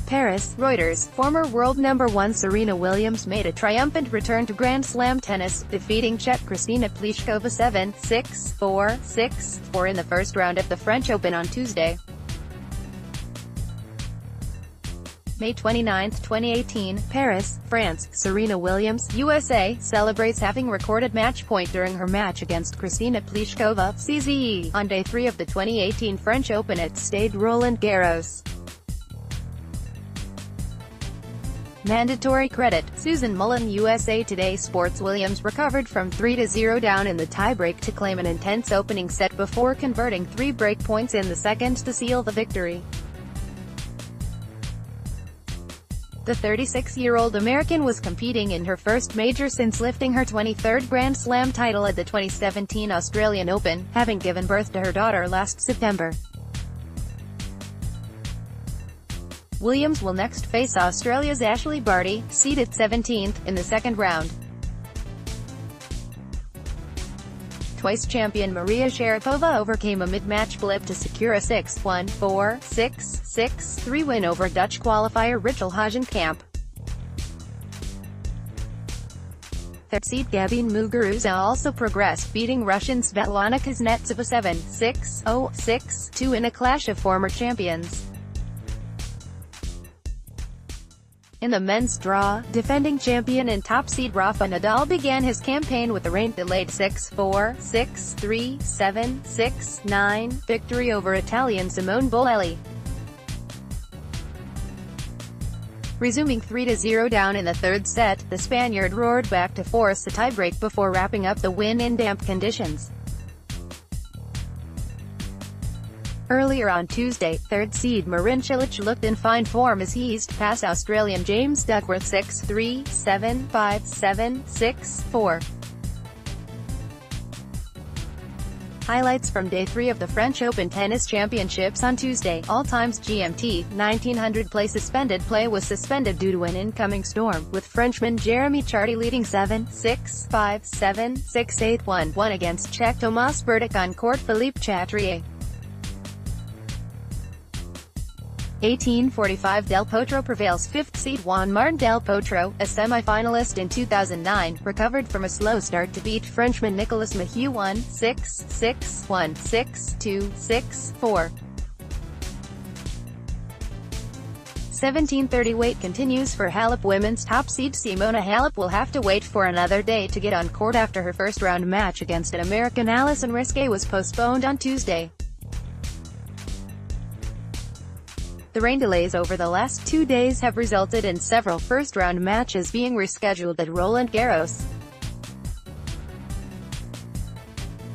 Paris, Reuters. Former world number 1 Serena Williams made a triumphant return to Grand Slam tennis, defeating Czech Kristyna Pliskova 7-6, 4-6, 4 in the first round of the French Open on Tuesday. May 29, 2018, Paris, France. Serena Williams, USA, celebrates having recorded match point during her match against Kristyna Pliskova, CZE, on day 3 of the 2018 French Open at Stade Roland Garros. Mandatory credit. Susan Mullane-USA Today SportsWilliams recovered from 3-0 down in the tiebreak to claim an intense opening set before converting 3 break points in the second to seal the victory. The 36-year-old American was competing in her first major since lifting her 23rd Grand Slam title at the 2017 Australian Open, having given birth to her daughter last September. Williams will next face Australia's Ashley Barty, seeded 17th, in the second round. Twice champion Maria Sharapova overcame a mid-match blip to secure a 6-1, 4-6, 6-3 win over Dutch qualifier Rachel Hagenkamp. Third seed Gabine Muguruza also progressed, beating Russian Svetlana Kuznetsova 7-6, 0-6-2 in a clash of former champions. In the men's draw, defending champion and top seed Rafa Nadal began his campaign with a rain-delayed 6-4, 6-3, 7, 6, 9 victory over Italian Simone Bolelli. Resuming 3-0 down in the third set, the Spaniard roared back to force a tiebreak before wrapping up the win in damp conditions. Earlier on Tuesday, third seed Marin Cilic looked in fine form as he eased past Australian James Duckworth 6-3, 7-5, 7-6, 4. Highlights from Day 3 of the French Open Tennis Championships on Tuesday. All times GMT, 1900 play. Suspended play was suspended due to an incoming storm, with Frenchman Jeremy Chardy leading 7-6, 5-7, 6-8, 1-1 against Czech Tomas Berdych on court. Philippe Chatrier. 1845 Del Potro prevails. Fifth seed Juan Martín Del Potro, a semi-finalist in 2009, recovered from a slow start to beat Frenchman Nicolas Mahut 1-6, 6-1, 6-2, 6-4. 17:30 wait continues for Halep. Women's top seed Simona Halep will have to wait for another day to get on court after her first-round match against an American Alison Risqué was postponed on Tuesday. The rain delays over the last 2 days have resulted in several first-round matches being rescheduled at Roland Garros.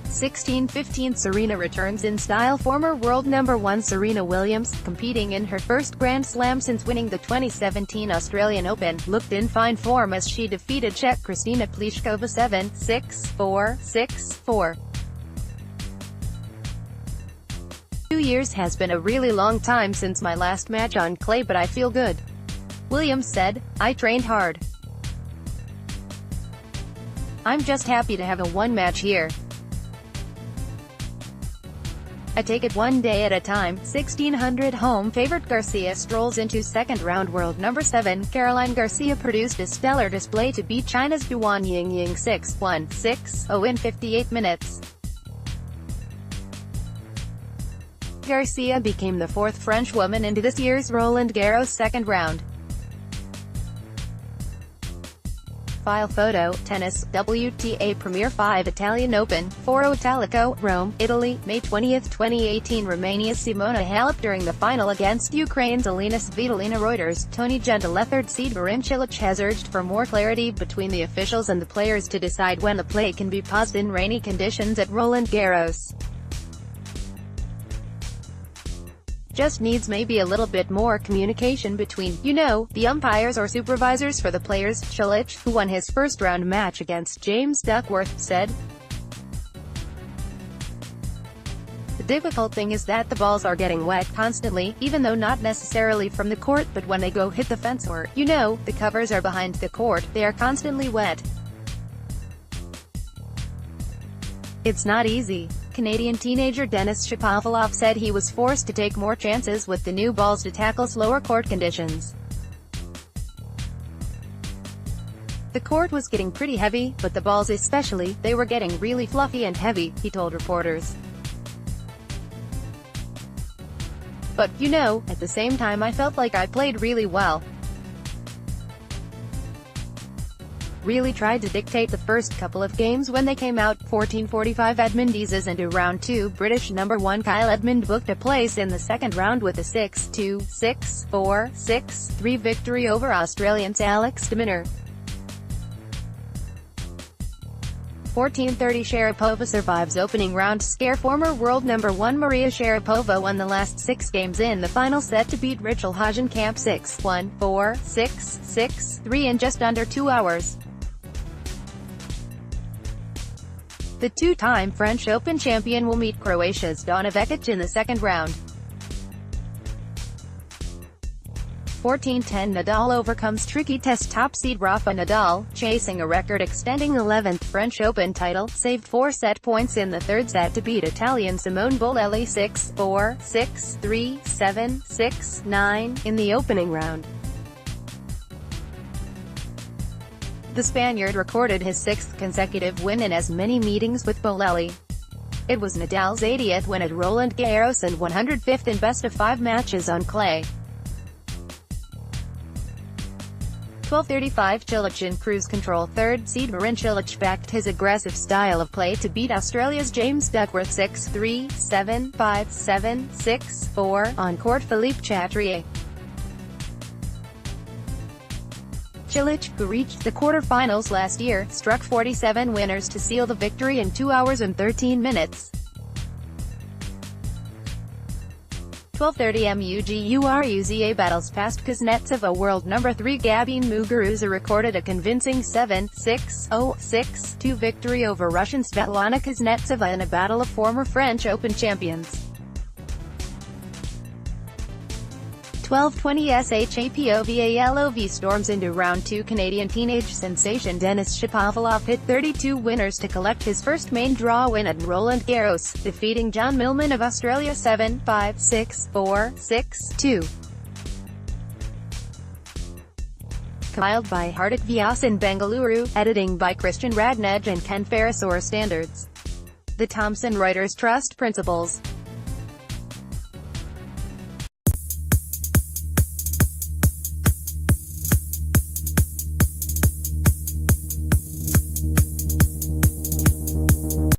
16-15 Serena returns in style. Former world number 1 Serena Williams, competing in her first Grand Slam since winning the 2017 Australian Open, looked in fine form as she defeated Czech Kristyna Pliskova 7-6, 4-6, 4. 2 years has been a really long time since my last match on clay, but I feel good. Williams said, "I trained hard. I'm just happy to have a one match here. I take it one day at a time." 1600 home favorite Garcia strolls into second round. World number 7 Caroline Garcia produced a stellar display to beat China's Duan Yingying 6-1, 6-0 in 58 minutes. Garcia became the 4th French woman into this year's Roland Garros second round. File photo, tennis, WTA Premier 5 Italian Open, Foro Italico, Rome, Italy, May 20, 2018. Romania's Simona Halep during the final against Ukraine's Elena Svitolina. Reuters. Tony Gentile. Third seed Marin Cilic has urged for more clarity between the officials and the players to decide when the play can be paused in rainy conditions at Roland Garros. Just needs maybe a little bit more communication between, the umpires or supervisors for the players, Cilic, who won his first-round match against James Duckworth, said. The difficult thing is that the balls are getting wet constantly, even though not necessarily from the court, but when they go hit the fence or, the covers are behind the court, they are constantly wet. It's not easy. Canadian teenager Denis Shapovalov said he was forced to take more chances with the new balls to tackle slower court conditions. The court was getting pretty heavy, but the balls especially, they were getting really fluffy and heavy, he told reporters. But, you know, at the same time I felt like I played really well. Really tried to dictate the first couple of games when they came out. 14:45 Edmondises into round 2. British number 1 Kyle Edmund booked a place in the second round with a 6-2, 6-4, 6-3 victory over Australian's Alex de Minaur. 14:30 Sharapova survives opening round scare. Former world number 1 Maria Sharapova won the last 6 games in the final set to beat Rachel Hagenkamp 6-1, 4, 6, 6-3 in just under 2 hours. The two-time French Open champion will meet Croatia's Donna Vekic in the second round. 14:10 Nadal overcomes tricky test top seed Rafa Nadal, chasing a record-extending 11th French Open title, saved 4 set points in the third set to beat Italian Simone Bolelli 6-4, 6-3, 7, 6, 9, in the opening round. The Spaniard recorded his 6th consecutive win in as many meetings with Bolelli. It was Nadal's 80th win at Roland Garros and 105th in best-of-5 matches on clay. 12:35 Cilic in cruise control. Third seed Marin Cilic backed his aggressive style of play to beat Australia's James Duckworth 6-3, 7, 5, 7, 6, 4, on court. Philippe Chatrier. Cilic, who reached the quarter-finals last year, struck 47 winners to seal the victory in 2 hours and 13 minutes. 12:30 Muguruza battles past Kuznetsova. World number 3 Gabine Muguruza recorded a convincing 7-6-0, 6-2 victory over Russian Svetlana Kuznetsova in a battle of former French Open champions. 12:20 Shapovalov storms into round 2. Canadian teenage sensation Denis Shapovalov hit 32 winners to collect his first main draw win at Roland Garros, defeating John Millman of Australia 7-5, 6-4, 6-2. Compiled by Hardik Vyas in Bengaluru, editing by Christian Radnej and Ken Ferris. Standards. The Thomson Reuters Trust Principles.